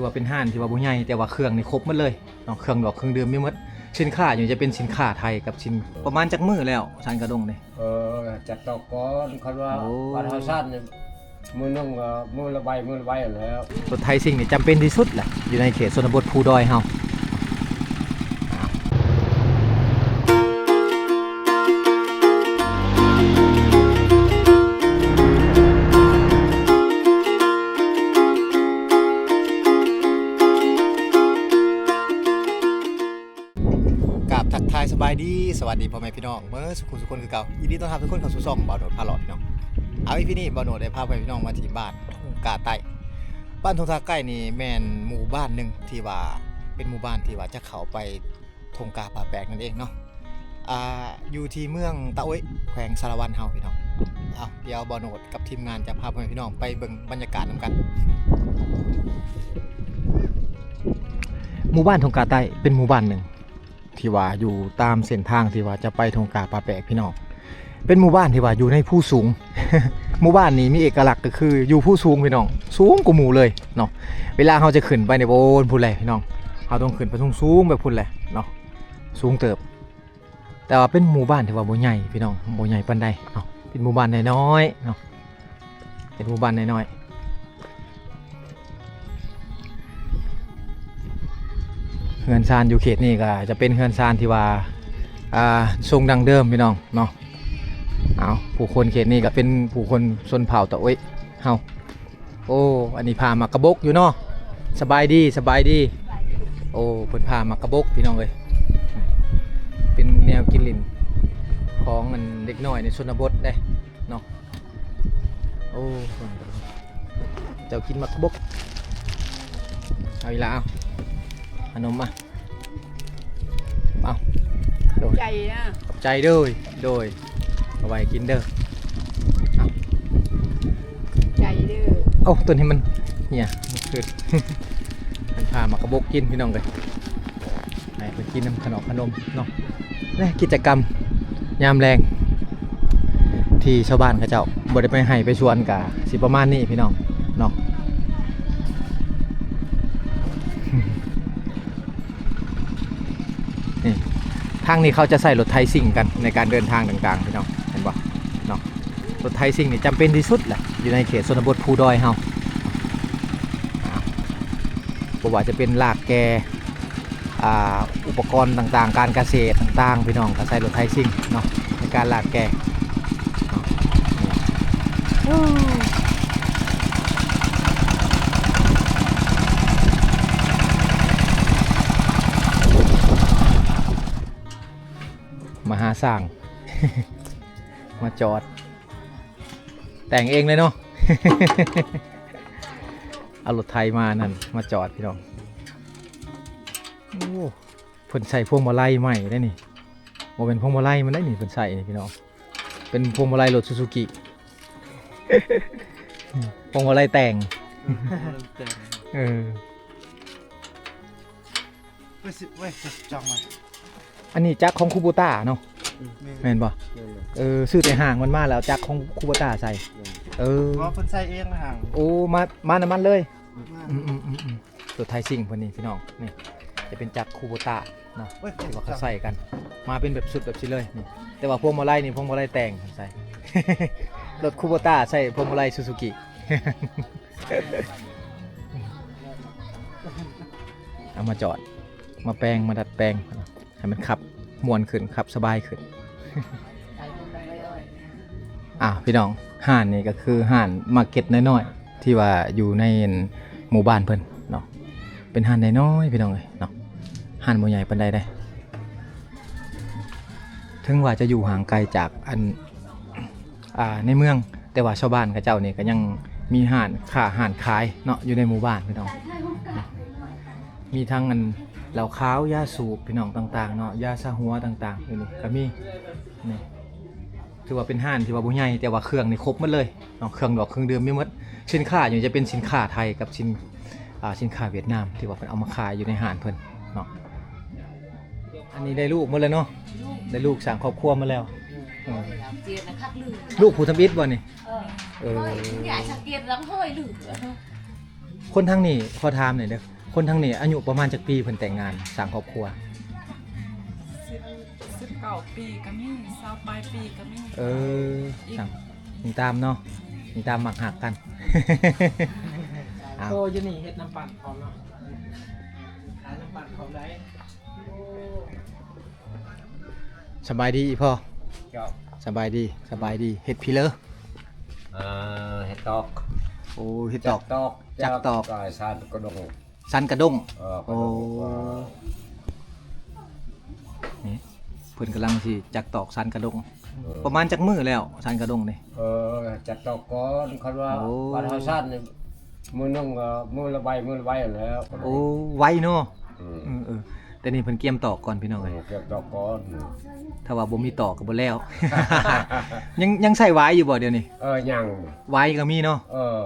ว่าเป็นห้านที่ว่าบ่ใหญ่แต่ว่าเครื่องนี่ครบหมดเลยเนาะเครื่องดอกเครื่องดื่มมีหมดสินค้าอยู่จะเป็นสินค้าไทยกับสินประมาณจักมื้อแล้วชานกระดงนี่จัดตอกก้อนคันว่าวันเฮาสั้นมือนึงมือละใบแล้วรถไทยสิ่งนี่จำเป็นที่สุดแหละอยู่ในเขตชนบทภูดอยเฮากราบทักทายสบายดีสวัสดีพ่อแม่พี่น้องเมื่อสุขุมสุขคนคือเก่ายินดีต้อนรับทุกคนเข้าสู่ช่องบ่าวโดดพาหลอดพี่น้องเอาอีพี่นี่บ่าวโดดได้พาไปพี่น้องมาที่บ้านทุ่งกาใต้บ้านทุ่งกาใต้นี่แม่นหมู่บ้านหนึ่งที่ว่าเป็นหมู่บ้านที่ว่าจะเข้าไปทุ่งกาป่าแปลกนั่นเองเนาะอยู่ที่เมืองตะโอ้ยแขวงสารวันเฮาพี่น้องเอาเดี๋ยวบ่าวโดดกับทีมงานจะพาพ่อแม่พี่น้องไปเบิ่งบรรยากาศนำกันหมู่บ้านทุ่งกาใต้เป็นหมู่บ้านหนึ่งที่ว่าอยู่ตามเส้นทางที่ว่าจะไปทุ่งกาป่าแปลกพี่น้องเป็นหมู่บ้านที่ว่าอยู่ในผู้สูง หมู่บ้านนี้มีเอกลักษณ์ก็คืออยู่ผู้สูงพี่น้องสูงกว่าหมู่เลยเนาะเวลาเราจะขึ้นไปในโบนพุ่นแหละพี่น้องเราต้องขึ้นไปสูงแบบพุ่นแหละเนาะสูงเติบแต่ว่าเป็นหมู่บ้านที่ว่าบ่ใหญ่พี่น้องบ่ใหญ่ปานใดเนาะเป็นหมู่บ้านน้อยๆเนาะเป็นหมู่บ้านน้อยๆเฮือนซานอยู่เขตนี้ก็จะเป็นเฮือนซานที่ว่าทรงดังเดิมพี่น้องเนาะเอาผู้คนเขตนี้ก็เป็นผู้คนชนเผ่าตะโอ้ยเฮาโอ้อันนี้พามากระบกอยู่เนาะสบายดีโอ้เพิ่นพามากระบกพี่น้องเลยเป็นแนวกินลิ้นของมันเด็กน้อยในชนบทได้เนาะโอ้เจ้ากินมากระบกเอาอีกแล้วขนมมาเอาใจนะขอบใจด้วยโดยเอาไว้กินเด้อใจเด้อโอ้ตัวนี้มันเนี่ยมันคือ มันพามากระบกกินพี่น้องเลยไปกินน้ำขนมเนาะนี่กิจกรรมยามแรงที่ชาวบ้านเขาเจ้าบ่ได้ไปให้ไปชวนกะสิประมาณนี้พี่น้องเนาะนี่ทางนี้เขาจะใส่รถไถซิ่งกันในการเดินทางต่างๆพี่น้องเห็นป่ะเนาะรถไถซิ่งนี่จำเป็นที่สุดแหละอยู่ในเขตชนบทภูดอยเฮาบ่ว่าจะเป็นลากแกอุปกรณ์ต่างๆการเกษตรต่างๆพี่น้องก็ใส่รถไถซิ่งเนาะในการลากแกมาหาสร้าง มาจอดแต่งเองเลยเนาะ เอารถไทยมานั่นมาจอดพี่น้องโอ้เพิ่นใส่พวงมาลัยใหม่ได้นี่โมเป็นพวงมาลัยมันได้นี่เพิ่นใส่นี่พี่น้องเป็นพวงมาลัยรถซูซูกิ พวงมาลัยแต่งอันนี้จักรของคูโบต้าเนาะแม่นบ่ซื้อแต่ห่างมันมาแล้วจักรของคูโบต้าใส่เพราะเพิ่นใส่เองห่างโอ้มาน้ำมันเลยรถไทยซิ่งเพิ่นนี่พี่น้องนี่จะเป็นจักรคูโบต้าเนาะที่ว่าเขาใส่กันมาเป็นแบบสุดแบบนี้เลยนี่แต่ว่าพวงมาลัยนี่พวงมาลัยแต่งใส่ รถคูโบต้าใส่พวงมาลัยซูซูกิ เอามาจอดมาแปลงมาดัดแปลงให้มันขับมวนขึ้นขับสบายขึ้น พี่น้องห้านนี่ก็คือห้านมาร์เก็ตน้อยๆที่ว่าอยู่ในหมู่บ้านเพิ่นเนาะเป็นห้านน้อยๆพี่น้องเลยเนาะห้านบ่ใหญ่ปานใดได้ถึงว่าจะอยู่ห่างไกลจากในเมืองแต่ว่าชาวบ้านเขาเจ้านี่ก็ยังมีห้านขายเนาะอยู่ในหมู่บ้านพี่น้องมีทั้งเหล้าขาวยาสูบพี่น้องต่างๆเนาะยาซาหัวต่างๆนี่ก็มีนี่ถือว่าเป็นห้านที่ว่าบ่ใหญ่แต่ว่าเครื่องนี่ครบหมดเลยเนาะเครื่องดอกเครื่องดื่มมีหมดสินค้าอยู่จะเป็นสินค้าไทยกับสินค้าเวียดนามที่ว่าเพิ่นเอามาขายอยู่ในห้านเพิ่นเนาะอันนี้ได้ลูกหมดแล้วเนาะได้ลูกสร้างครอบครัวมาแล้วลูกผู้ทำอิฐบ่นี่ใหญ่สักเกียรติลังห้อยหรือ คนทางนี้ขอถามหน่อยเด้อคนทางนี้อายุประมาณจักปีเพิ่นแต่งงานสร้างครอบครัว 19 ปีก็มี20ปลายปีก็มี เออสั่งยิงตามเนาะยิงตามหมักหักกัน โตอยู่นี่เฮ็ดน้ำปั่นพร้อมเนาะขายน้ำปั่นพร้อมได้ สบายดีอีพ่อ เจ้า สบายดีสบายดีเฮ็ดพี่เลอ เฮ็ดตอก โอ้เฮ็ดตอก ตอก จักตอก กายซานกระดง สันกระด้ง กระดง นี่เพิ่นกำลังสิจักตอกสันกระด้งประมาณจักมื้อแล้วสันกระด้งนี่ จักตอกก่อนคันว่า โอ้ บ้านเฮาซานนี่มือนึงก็มือละใบแล้ว โอ้ไวเนาะ อืม เออแต่นี่เพิ่นเกียมตอกก่อนพี่น้องเอ้ย เก็บตอกก่อน ถ้าว่าบ่มีตอกก็บ่แล้ว ยังใช้ไว้อยู่บ่เดี๋ยวนี้ ยัง ไว้ก็มีเนาะ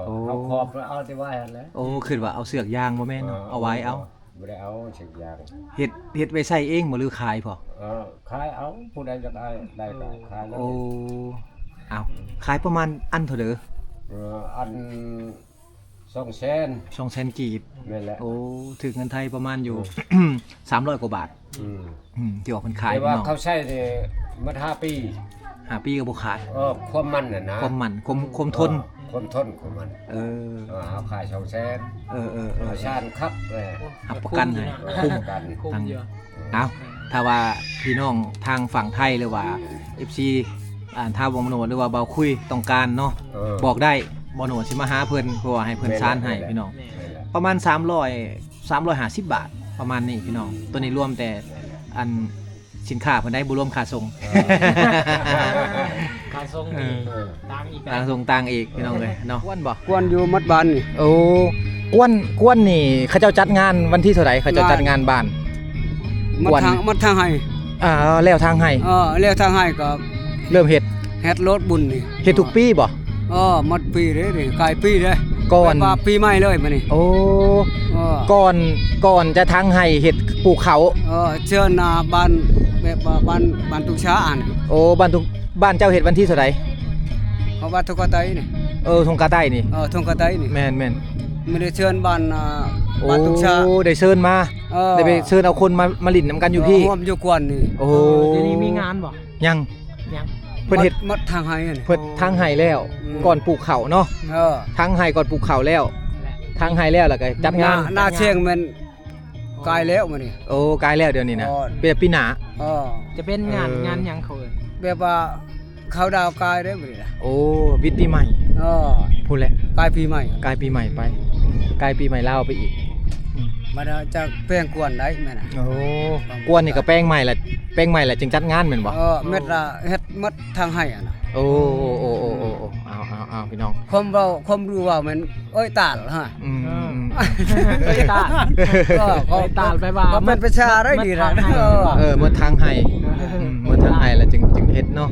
โอ้ เอาขอบแล้วเอาที่ไว้หั่นแหละ โอ้คิดว่าเอาเสือกยางบ่แม่นเนาะเอาไว้เอา บ่ได้เอาเชือกยาง เฮ็ดไว้ใช้เองบ่หรือขายพอ ขายเอาผู้ใดจะได้ก็ขายแล้ว โอ้เอาขายประมาณอันเท่าเด้อ อัน200,000 200,000กีบ แม่นแหละ โอ้ถึงเงินไทยประมาณอยู่ 300 กว่าบาท ที่ว่าเพิ่นขาย แต่ พี่ ว่า น้อง เขาใช้นี่มัน5 ปี 5 ปีก็บ่ขาด ความมันน่ะนะ ความมันความทน ความทนของมัน เออ เอาขาย200,000 เออ ชาญครับแหละ รับประกันให้ คุ้มกัน คุ้มเยอะ เอาถ้าว่าพี่น้องทางฝั่งไทยหรือว่า FC ถ้าวงโนหรือว่าเบาคุยต้องการเนาะบอกได้บ่โนสิมาหาเพิ่นเพื่อว่าให้เพิ่นซานให้พี่น้อง ประมาณ350 บาทประมาณนี้พี่น้องตัวนี้รวมแต่อันสินค้าเพิ่นได้บ่รวมค่าส่ง การส่งนี่ต่างอีก ค่าส่งต่างอีกพี่น้องเลยเนาะกวนบ่ กวนอยู่มัดบ้านนี่ โอ้กวนนี่เขาเจ้าจัดงานวันที่เท่าไหร่เขาเจ้าจัดงานบ้าน มัดทางให้ แล้วทางให้ เรียกทางให้ก็ เริ่มเฮ็ด เฮ็ดรถบุญนี่ เฮ็ดทุกปีบ่ มัดปีเด้นี่กายปีเด้ ก่อน ว่าปีใหม่เลยมื้อนี้ โอ้ก่อนจะทางให้เฮ็ดปลูกเขา เชิญบ้านแบบว่าบ้านทุกช้าอ่าน โอ้บ้านเจ้าเฮ็ดวันที่เท่าไหร่ เขาว่าทุกกะไตนี่ ทงกาใต้นี่ ทงกะไตนี่ แม่น ไม่ได้เชิญบ้าน โอ้ บ้านทุกช้า ได้เชิญมาได้ไปเชิญเอาคนมาลิ้นนํกันอยู่พี่ ร่วมอยู่กวนนี่ โอ้ เดี๋ยวนี้มีงานบ่ ยัง ยัง เพิ่นเฮ็ด มัดทางให้นี่ เพิ่นทางไห้แล้ว ก่อนปลูกเขาเนาะทางไห้ก่อนปลูกเขาแล้วทางไห้แล้วแล้วก็จัดงาน หน้าเชียงมันกายแล้วมื้อนี้ โอ้กายแล้วเดี๋ยวนี้นะ อ๋อ เป็นปีหน้า จะเป็นงาน เออ งานหยังเขาเอิ้น แบบว่าเขาดาวกายได้มื้อนี้ล่ะ โอ้วิทย์ปีใหม่พูดแหละ กายปีใหม่ กายปีใหม่ไปกายปีใหม่ลาวไปอีก มาดาจะแป้งกวนได้แม่น่ะ โอ้กวนนี่ก็แป้งใหม่แหละจึงจัดงานแม่นบ่ เม็ดละเฮ็ดมัดทางให้อ่ะนะ โอ้เอาพี่น้อง ความรู้ว่ามันตาลฮะ อืม ไปตาดไปตาดไปว่า มันประชาได้ดีนะ เมื่อทางไห้เมื่อทางไห้แล้วจึงเฮ็ดเนาะ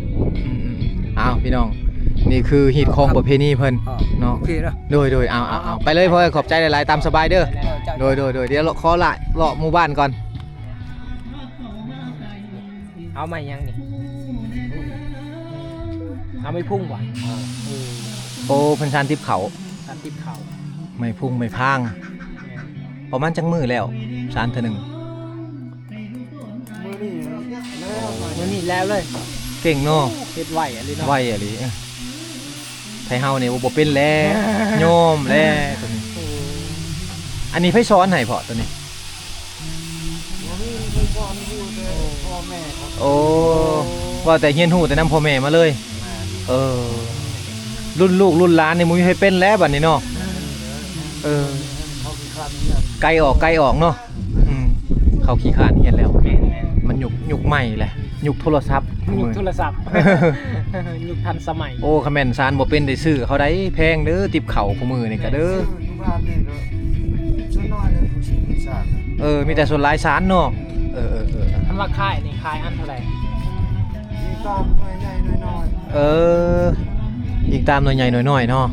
เอาพี่น้องนี่คือฮีตของประเพณีเพิ่นเนาะ โอเคแล้ว โดยเอาไปเลยพ่อขอบใจหลายๆตามสบายเด้อโดยเดี๋ยวขอละเลาะหมู่บ้านก่อน เอาใหม่ยังนี่เอาไม่พุ่งว่ะ โอ้เพิ่นชานทิพเขา ตัดติบเข่า ไม่พุ่งไม่พางประมาณจังมือแล้วชานเทื่อหนึง มื้อนี้แล้วเลย เก่งเนาะ เฮ็ดไหวอะไรเนาะ ไวอะลิไทเฮานี่บ่เป็นแล้วโยมแล้วตัวนี้อันนี้ไผสอนให้พ่อตัวนี้โอ้ว่าแต่เฮียนฮู้แต่นำพ่อแม่มาเลยรุ่นลูกรุ่นหลานนี่มุ้ยให้เป็นแล้วบัดนี้เนาะไกลออกเนาะเขาขี้ขานเฮียนแล้วมันยุคใหม่แหละยุคโทรศัพท์ ยุคโทรศัพท์ ยุคทันสมัย โอ้คำแม่นซานบ่เป็นได้ซื้อเขาได้แพงเด้อติบเข่าคู่มือนี่ก็เด้อ บ้านนี่ก็ช่วยน้อยเลยผู้ชิงชาติ มีแต่ส่วนหลายซานเนาะอันว่าค่ายนี่ค่ายอันเท่าไหร่ มีตามหน่วยใหญ่หน่วยน้อย อีกตามหน่วยใหญ่หน่วยน้อยเนาะ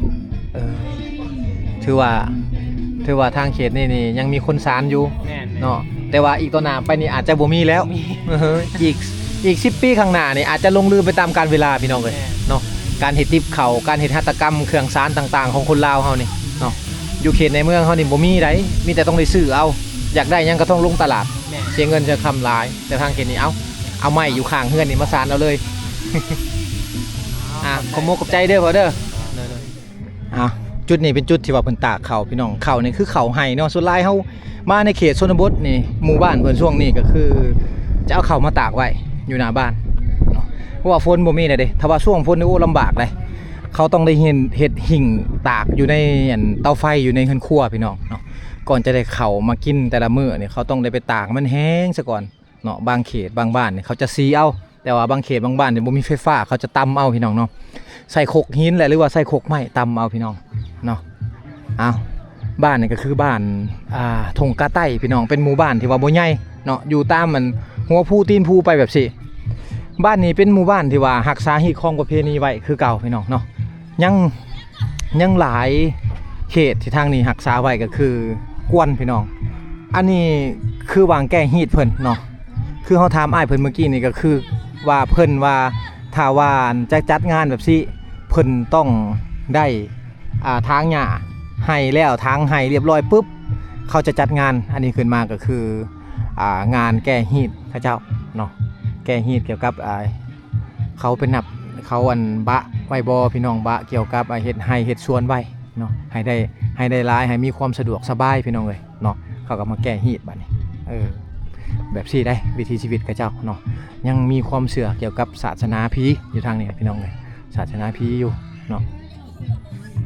ถือว่าทางเขตนี่ยังมีคนซานอยู่ แม่น เนาะแต่ว่าอีกต่อหน้าไปนี่อาจจะบ่มีแล้วอีก10 ปีข้างหน้านี่อาจจะลงลืมไปตามกาลเวลาพี่น้องเอ้ยเนาะการเฮ็ดติบเข่าการเฮ็ดหัตถกรรมเครื่องสารต่างๆของคนลาวเฮานี่เนาะ อยู่เขตในเมืองเขานี่บ่มีไดมีแต่ต้องได้ซื้อเอาอยากได้หยังก็ต้องลงตลาด แม่ เสียเงินจะคำหลาย แต่ทางเขตนี้เอาไม้อยู่ข้างเฮือนนี่มาสานเอาเลย ขอบใจเด้อพ่อเด้อ เลย จุดนี้เป็นจุดที่ว่าเพิ่นตากข้าวพี่น้องข้าวนี่คือข้าวไห้เนาะส่วนหลายเฮามาในเขตชนบทนี่หมู่บ้านเพิ่นช่วงนี้ก็คือจะเอาข้าวมาตากไว้อยู่หน้าบ้านเนาะเพราะว่าฝนบ่มีน่ะเด้ถ้าว่าช่วงฝนนี่โอ้ลำบากเลยเขาต้องได้เฮ็ดหิ่งตากอยู่ในอันเตาไฟอยู่ในเฮือนครัวพี่น้องเนาะก่อนจะได้ข้าวมากินแต่ละมื้อนี่เขาต้องได้ไปตากมันแห้งซะก่อนเนาะบางเขตบางบ้านนี่เขาจะสีเอาแต่ว่าบางเขตบางบ้านนี่บ่มีไฟฟ้าเขาจะตำเอาพี่น้องเนาะใส่โคกหินแหละหรือว่าใส่โคกไม้ตำเอาพี่น้องเนาะบ้านนี่ก็คือบ้านทงกาใต้พี่น้องเป็นหมู่บ้านที่ว่าบ่ใหญ่เนาะอยู่ตามมันหัวภูตีนภูไปแบบสิบ้านนี้เป็นหมู่บ้านที่ว่ารักษาฮีตของประเพณีไว้คือเก่าพี่น้องเนาะยังหลายเขตที่ทางนี้รักษาไว้ก็คือกวนพี่น้องอันนี้คือวางแก้ฮีตเพิ่นเนาะคือเฮาถามอ้ายเพิ่นเมื่อกี้นี่ก็คือว่าเพิ่นว่าถ้าว่าจะจัดงานแบบสิเพิ่นต้องได้ทางหญ้าให้แล้วทางให้เรียบร้อยปุ๊บเขาจะจัดงานอันนี้ขึ้นมาก็คืองานแก้ฮีตพระเจ้าเนาะแก้ฮีตเกี่ยวกับเขาเป็นนับเขาบะไว้บอพี่น้องบะเกี่ยวกับเฮ็ดให้เฮ็ดสวนไว้เนาะให้ได้หลายให้มีความสะดวกสบายพี่น้องเลยเนาะเขาก็มาแก้ฮีตบัดนี้แบบสี่ได้วิถีชีวิตกับเจ้าเนาะยังมีความเชื่อเกี่ยวกับศาสนาผีอยู่ทางนี้พี่น้องเลยศาสนาผีอยู่เนาะ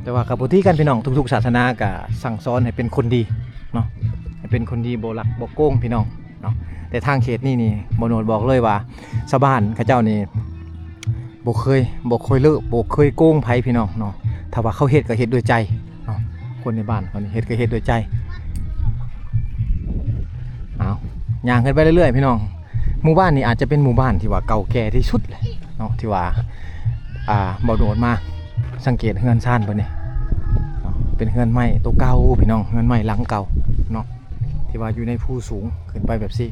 แต่ว่ากับปกติกันพี่น้องทุกๆศาสนาก็สั่งสอนให้เป็นคนดีเนาะให้เป็นคนดีบ่ลักบ่โกงพี่น้องเนาะแต่ทางเขตนี่บ่โนดบอกเลยว่าชาวบ้านเขาเจ้านี่บ่เคยเลิกบ่เคยโกงไผพี่น้องเนาะถ้าว่าเขาเฮ็ดก็เฮ็ดด้วยใจเนาะคนในบ้านเขานี่เฮ็ดก็เฮ็ดด้วยใจย่างขึ้นไปเรื่อยๆพี่น้องหมู่บ้านนี้อาจจะเป็นหมู่บ้านที่ว่าเก่าแก่ที่สุดเลยเนาะที่ว่าบ่โดดมาสังเกตเฮือนซ่านเพิ่นนี่เป็นเฮือนไม้ตัวเก่าพี่น้องเฮือนไม้หลังเก่าเนาะที่ว่าอยู่ในภูสูงขึ้นไปแบบซี่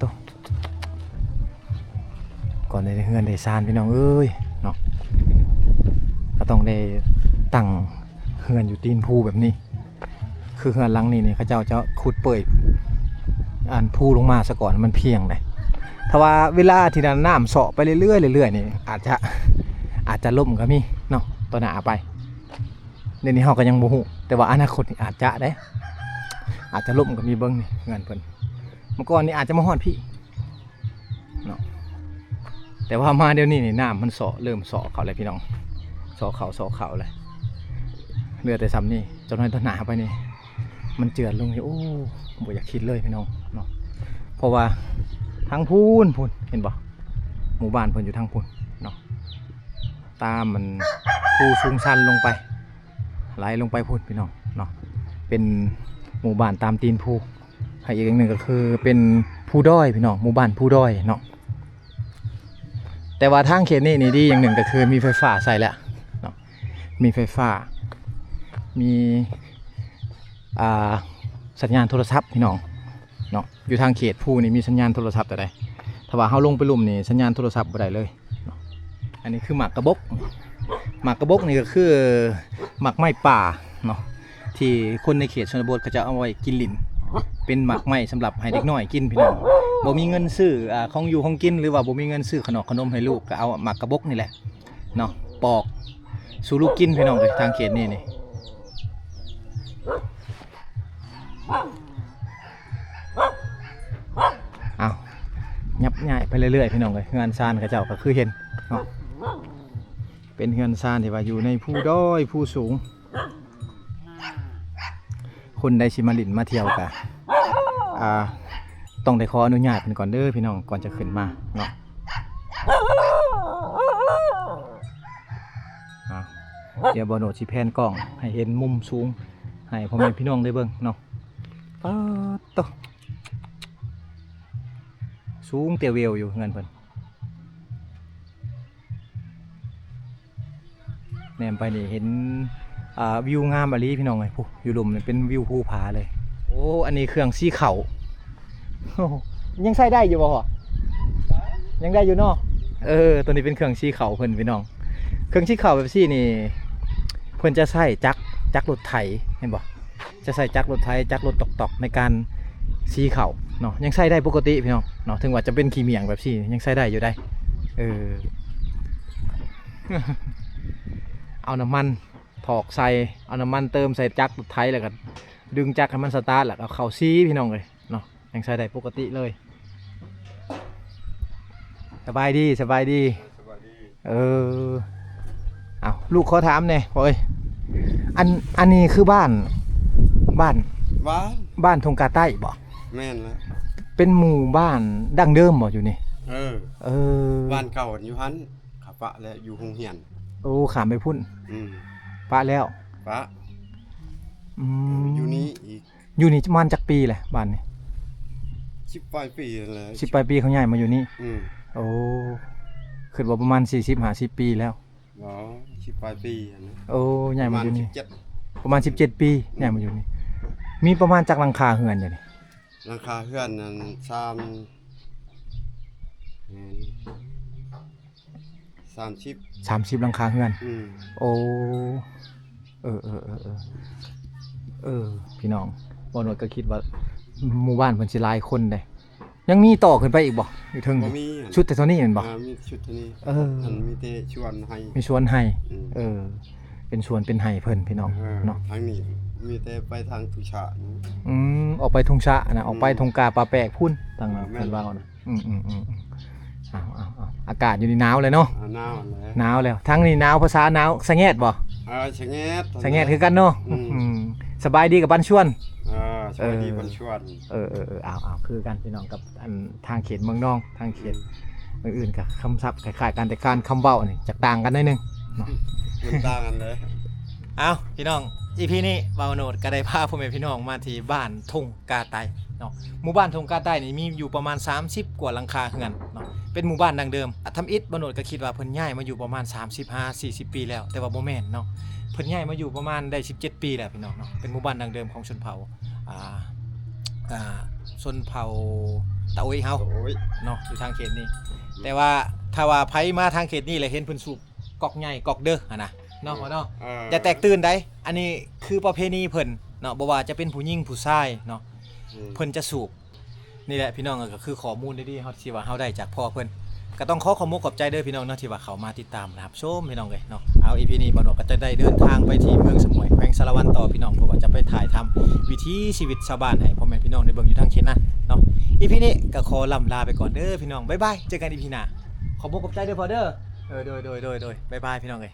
ตัวก่อนได้เฮือนได้ซ่านพี่น้องเอ้ยเนาะก็ต้องได้ตั้งเฮือนอยู่ตีนภูแบบนี้คือเฮือนหลังนี้เขาเจ้าจะขุดเปื่อยภูลงมาซะก่อนมันเพียงเลยถ้าว่าเวลาที่น้ำเสาะไปเรื่อยๆนี่อาจจะล่มก็มีเนาะต่อหน้าไปเดี๋ยวนี้เราก็ยังบ่ฮู้แต่ว่าอนาคตนี่อาจจะล่มก็มีเบิ่งนี่เงินเพิ่นเมื่อก่อนนี่อาจจะมาฮอดพี่เนาะแต่ว่ามาเดี๋ยวนี้นี่น้ำมันเริ่มเสาะเขาเลยพี่น้องเสาะเขาเลยเหลือแต่ซ้ำนี่จนต่อหน้าไปนี่มันเจือดลงนี่โอ้บ่อยากคิดเลยพี่น้องเนาะเพราะว่าทางพูนเห็นบ่หมู่บ้านเพิ่นอยู่ทางพูนเนาะตามมันภูสูงชันลงไปไหลลงไปพูนพี่น้องเนาะเป็นหมู่บ้านตามตีนภูให้อีกอย่างหนึ่งก็คือเป็นภูด้อยพี่น้องหมู่บ้านภูด้อยเนาะแต่ว่าทางเขตนี่ดีอย่างหนึ่งก็คือมีไฟฟ้าใส่แล้วเนาะมีไฟฟ้ามีสัญญาณโทรศัพท์พี่น้องเนาะอยู่ทางเขตภูนี่มีสัญญาณโทรศัพท์แต่ใดถ้าว่าเขาลงไปลุ่มนี่สัญญาณโทรศัพท์บ่ได้เลยเนาะอันนี้คือหมากกระบอกนี่ก็คือหมากไม้ป่าเนาะที่คนในเขตชนบทเขาจะเอาไว้กินลิ้นเป็นหมากไม้สำหรับให้เด็กน้อยกินพี่น้องบ่มีเงินซื้อของอยู่ของกินหรือว่าบ่มีเงินซื้อขนมให้ลูกก็เอาหมากกระบอกนี่แหละเนาะปอกสู่ลูกกินพี่น้องเลยทางเขตนี่ยับง่ายไปเรื่อยๆพี่น้องเลยเฮือนซานเขาเจ้าก็คือเห็นเนาะเป็นเฮือนซานที่ว่าอยู่ในภูด้อยภูสูงคนใดสิมาลิ้นมาเที่ยวกะต้องได้ขออนุญาตเป็นก่อนเด้อพี่น้องก่อนจะขึ้นมาเนาะเดี๋ยวบ่โนสิแพนกล้องให้เห็นมุมสูงให้พ่อแม่พี่น้องได้เบิ่งเนาะต่อสูงเตียวเวลอยู่เงินเพิ่นแนมไปนี่เห็นวิวงามอลีพี่น้องเลยผู้อยู่หลุมเป็นวิวภูผาเลยโอ้อันนี้เครื่องซีเข่ายังใช้ได้อยู่บ่ฮะยังได้อยู่เนาะตัวนี้เป็นเครื่องซีเข่าเพิ่นพี่น้องเครื่องซีเข่าแบบซี่นี่ผ พิ่นจะใช้จักรรถไถเห็นบ่จะใส่จักรรถไถจักรรถตอกๆในการซีเข่าเนาะยังใช้ได้ปกติพี่น้องเนาะถึงว่าจะเป็นขี้เมียงแบบซี่ยังใช้ได้อยู่ได้เอาน้ำมันถอกใส่เอาน้ำมันเติมใส่จักรรถไถแล้วก็ดึงจักรให้มันสตาร์ทแล้วก็เข้าซีพี่น้องเลยเนาะยังใช้ได้ปกติเลยสบายดีเอาลูกขอถามหน่อยพ่อเอ้ยอันนี้คือบ้านทงกาใต้บ่ แม่นแล้ว เป็นหมู่บ้านดั้งเดิมบ่อยู่นี่บ้านเก่าอยู่หันขับปะแล้วอยู่โรงเรียนโอ้ขามไปพุ่นปะแล้วปะอยู่นี้อีกอยู่นี่ประมาณจักปีแหละบ้านนี้10 ปลายปีแล้ว10 ปลายปีเขาย้ายมาอยู่นี่โอ้คิดว่าประมาณ40-50 ปีแล้วอ๋อ10 ปลายปีนะโอ้ย้ายมาอยู่นี่ประมาณ17 ปีย้ายมาอยู่นี่มีประมาณจักหลังคาเฮือนอยู่นี่หลังคาเฮือนนั้น30หลังคาเฮือนโอ้พี่น้องบ่หนวดก็คิดว่าหมู่บ้านเพิ่นสิหลายคนได้ยังมีต่อขึ้นไปอีกบ่อยู่เทิงชุดแต่เท่านี้แม่นบ่มีชุดเท่านี้มันมีแต่ชวนให้มีสวนให้เป็นสวนเป็นไห้เพิ่นพี่น้องเนาะทางนี้มีแต่ไปทางทุชะออกไปทงชะนะออกไปทงกาปลาแปลกพุ่นต่างๆเพิ่นว่านะเอาอากาศอยู่นี่หนาวเลยเนาะหนาวแล้วทั้งนี่หนาวภาษาหนาวสะแงดบ่สะแงดคือกันเนาะสบายดีกับบ้านชวนสบายดีบ้านชวนเอาคือกันพี่น้องกับอันทางเขตเมืองนองทางเขตอื่นๆกับคำศัพท์คล้ายๆกันแต่การคำเว้านี่จะต่างกันหน่อยนึงมันต่างกันเลยเอาพี่น้องอีพีนี้เบาโนดก็ได้พาพ่อแม่พี่น้องมาที่บ้านทงกาไตเนาะหมู่บ้านทงกาไตนี่มีอยู่ประมาณ30กว่าหลังคาเรือนเนาะเป็นหมู่บ้านดังเดิมทำอิฐเบาโนดก็คิดว่าเพิ่นย้ายมาอยู่ประมาณ35-40 ปีแล้วแต่ว่าบ่แม่นเนาะเพิ่นย้ายมาอยู่ประมาณได้17 ปีแล้วพี่น้องเนาะเป็นหมู่บ้านดังเดิมของชนเผ่าชนเผ่าตะโอยเฮาเนาะอยู่ทางเขตนี้แต่ว่าถ้าว่าไผมาทางเขตนี้แล้วเห็นเพิ่นสูบกอกใหญ่กอกเด้อนะเนาะอย่าแตกตื่นได้อันนี้คือประเพณีเพิ่นเนาะบ่ว่าจะเป็นผู้หญิงผู้ชายเนาะเพิ่นจะสูบนี่แหละพี่น้องก็คือข้อมูลดีๆเฮาที่ว่าเฮาได้จากพ่อเพิ่นก็ต้องขอบคุณขอบใจเด้อพี่น้องเนาะที่ว่าเขามาติดตามนะครับชมพี่น้องเลยเนาะเอา EP นี้บ่าวโนดก็จะได้เดินทางไปที่เมืองสมวยแขวงสารวันต่อพี่น้องเพื่อว่าจะไปถ่ายทำวิถีชีวิตชาวบ้านให้พ่อแม่พี่น้องได้เบิ่งอยู่ทางเขตนั้นเนาะ EP นี้ก็ขอล่ำลาไปก่อนเด้อพี่น้องบ๊ายบายเจอกัน EP หน้าขอบคุณขอบใจเด้อพอเด้อโดยบ๊ายบายพี่น้องเลย